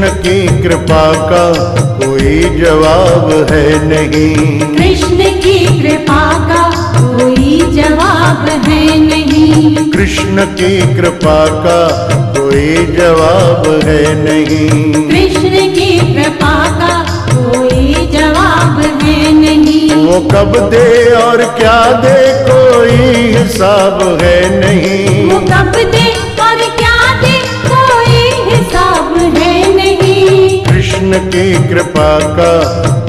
कृष्ण की कृपा का कोई जवाब है नहीं। कृष्ण की कृपा का कोई जवाब है नहीं। कृष्ण की कृपा का कोई जवाब है नहीं। कृष्ण की कृपा का कोई जवाब है नहीं। वो कब दे और क्या दे कोई हिसाब है नहीं। वो कब दे और क्या दे कोई हिसाब है नहीं। कृष्ण की कृपा का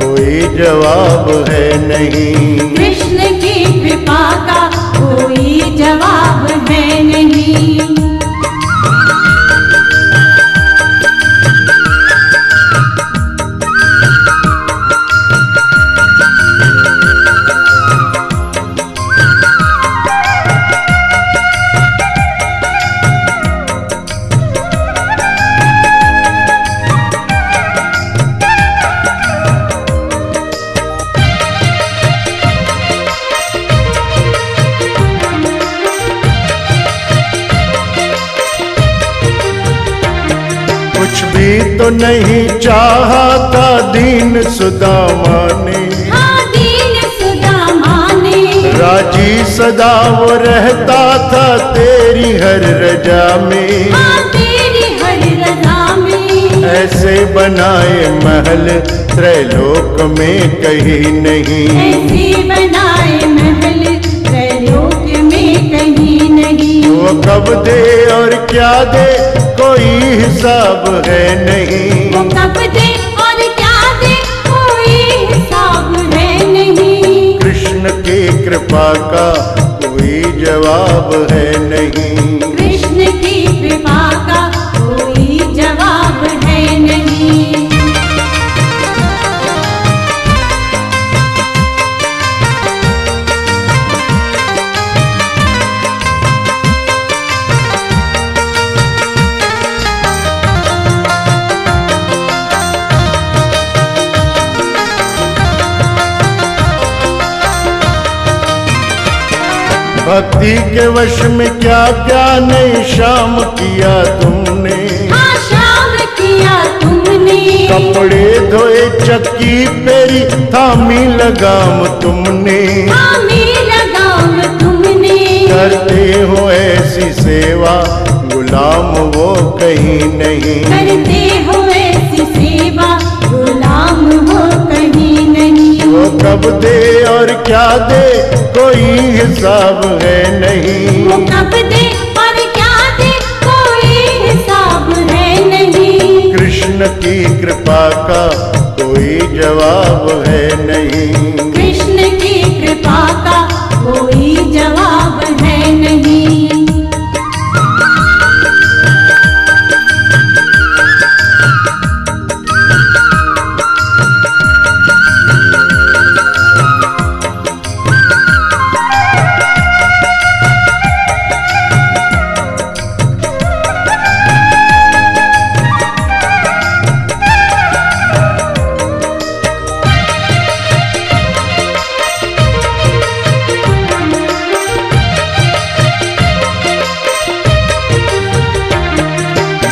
कोई जवाब है नहीं। कृष्ण की कृपा का कोई जवाब है नहीं। कुछ भी तो नहीं चाहा था दीन सुदामा ने। हाँ दीन सुदामा ने। राजी सदा वो रहता था तेरी हर रजा में। हाँ तेरी हर रजा में। ऐसे बनाए महल त्रैलोक में कहीं नहीं। ऐसे बनाए महल त्रैलोक में कहीं नहीं। वो कब दे और क्या दे कोई हिसाब है नहीं। वो कब दे और क्या दे कोई हिसाब है नहीं। कृष्ण की कृपा का कोई जवाब है नहीं। कृष्ण की कृपा का कोई जवाब है नहीं। भक्ति के वश में क्या क्या नहीं शाम किया तुमने। हाँ शाम किया तुमने। कपड़े धोए चक्की पेरी थामी लगाम तुमने। थामी लगाम तुमने। करते हो ऐसी सेवा गुलाम वो कहीं नहीं। करते हो ऐसी सेवा गुलाम हो कहीं नहीं। वो कब दे और क्या दे कोई हिसाब है नहीं। वो कब दे और क्या दे कोई हिसाब है नहीं। कृष्ण की कृपा का कोई जवाब है नहीं। कृष्ण की कृपा का कोई जवाब है नहीं।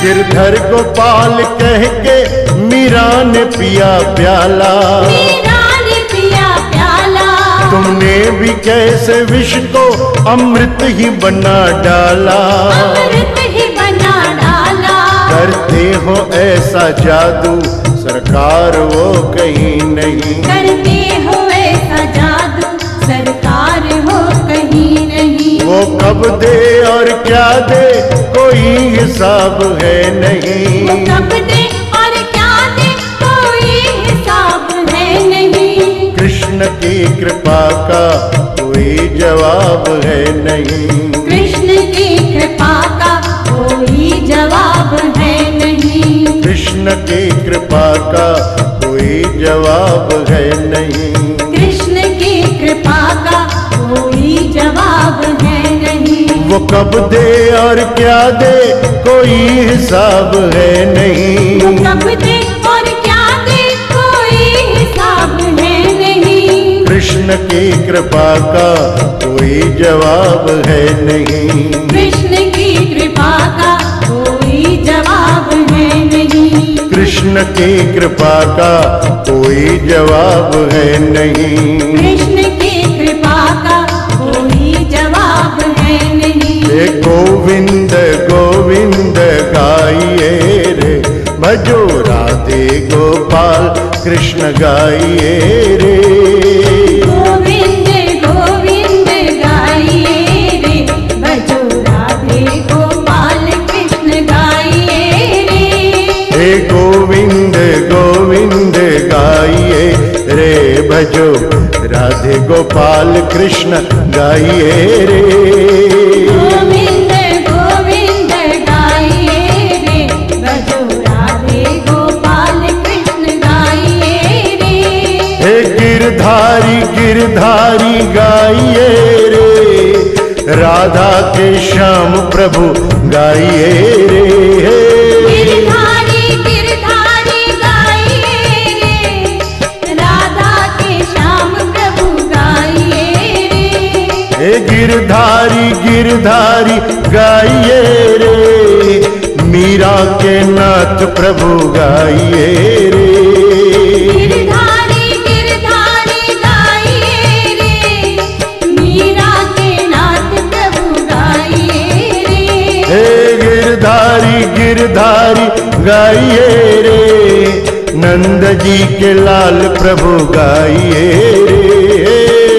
गिरधर गोपाल कह के मीरा ने पिया प्याला। मीरा ने पिया प्याला। तुमने भी कैसे विष को अमृत ही बना डाला। अमृत ही बना डाला। करते हो ऐसा जादू सरकार वो कहीं नहीं। करते हो ऐसा जादू सरकार हो कहीं नहीं। वो कब दे और क्या दे कोई हिसाब है नहीं। वो कब दे और क्या दे कोई हिसाब है नहीं। कृष्ण की कृपा का कोई जवाब है नहीं। कृष्ण की कृपा का कोई जवाब है नहीं। कृष्ण की कृपा का कोई जवाब है नहीं। कृष्ण की कृपा का कोई जवाब है नहीं। वो कब दे और क्या दे कोई हिसाब है नहीं। वो कब दे और क्या दे कोई हिसाब है नहीं। कृष्ण की कृपा का कोई जवाब है नहीं। कृष्ण की कृपा का कोई जवाब है नहीं। कृष्ण कृष्ण की कृपा का कोई जवाब है नहीं। कृष्ण की कृपा का कोई जवाब है नहीं। हे गोविंद गोविंद गाइए रे, भजो राधे गोपाल कृष्ण गाइए रे। गोविंद गोविंद गाइए रे, भजो राधे गोपाल कृष्ण गाइए रे। हे गोविंद गोविंद गाइए रे, भजो राधे गोपाल कृष्ण गाइए रे। गोविंद गोविंद गाइए रे, भजो राधे गोपाल कृष्ण गाइए रे। हे गिरधारी गिरधारी गाइए रे, राधा के श्याम प्रभु गाइए रे। गिरधारी गिरधारी गाइए रे, राधा के श्याम प्रभु गाइए रे। हे गिरधारी गिरधारी गाइए रे, मीरा के नाथ प्रभु गाइए रे। गिरधारी गिरधारी गाइए रे, मीरा के नाथ प्रभु गाइए रे। हे गिरधारी गिरधारी गाइए रे, नंद जी के लाल प्रभु गाइए रे।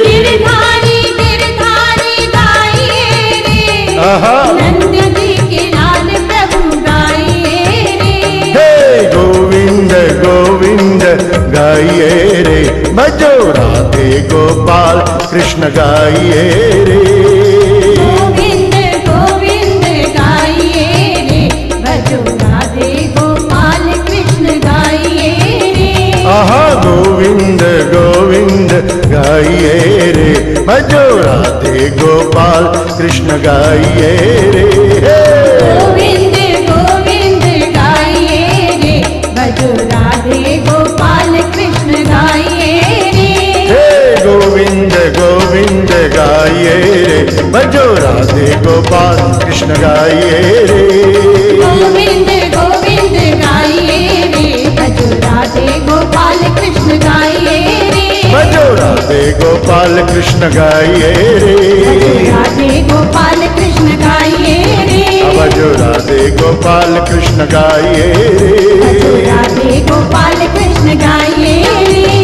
गिरधारी गिरधारी गाइए रे, आहा। नंद जी के लाल प्रभु गाइए रे। हे गोविंद गोविंद गाइए रे, भजो राधे गोपाल कृष्ण गाइए रे। गोविंद गोविंद गाइए रे, भजो राधे गोपाल कृष्ण गाइए रे। आहा गोविंद गोविंद गाइए रे, भजो राधे गोपाल कृष्ण गाइए रे। गोविंद गोविंद गाइए रे, भजो राधे गोपाल कृष्ण गाइए रे। हे गोविंद गोविंद गाइए रे, भजो राधे गोपाल कृष्ण गाइए रे। गोविंद गोविंद गाइए रे, भजो राधे गोपाल कृष्ण गाइए रे। भजो राधे गोपाल कृष्ण गाइए रे। भजो राधे गोपाल कृष्ण गाइए रे। भजो राधे गोपाल कृष्ण गाइए भजो रे। राधे गोपाल कृष्ण गाइए रे।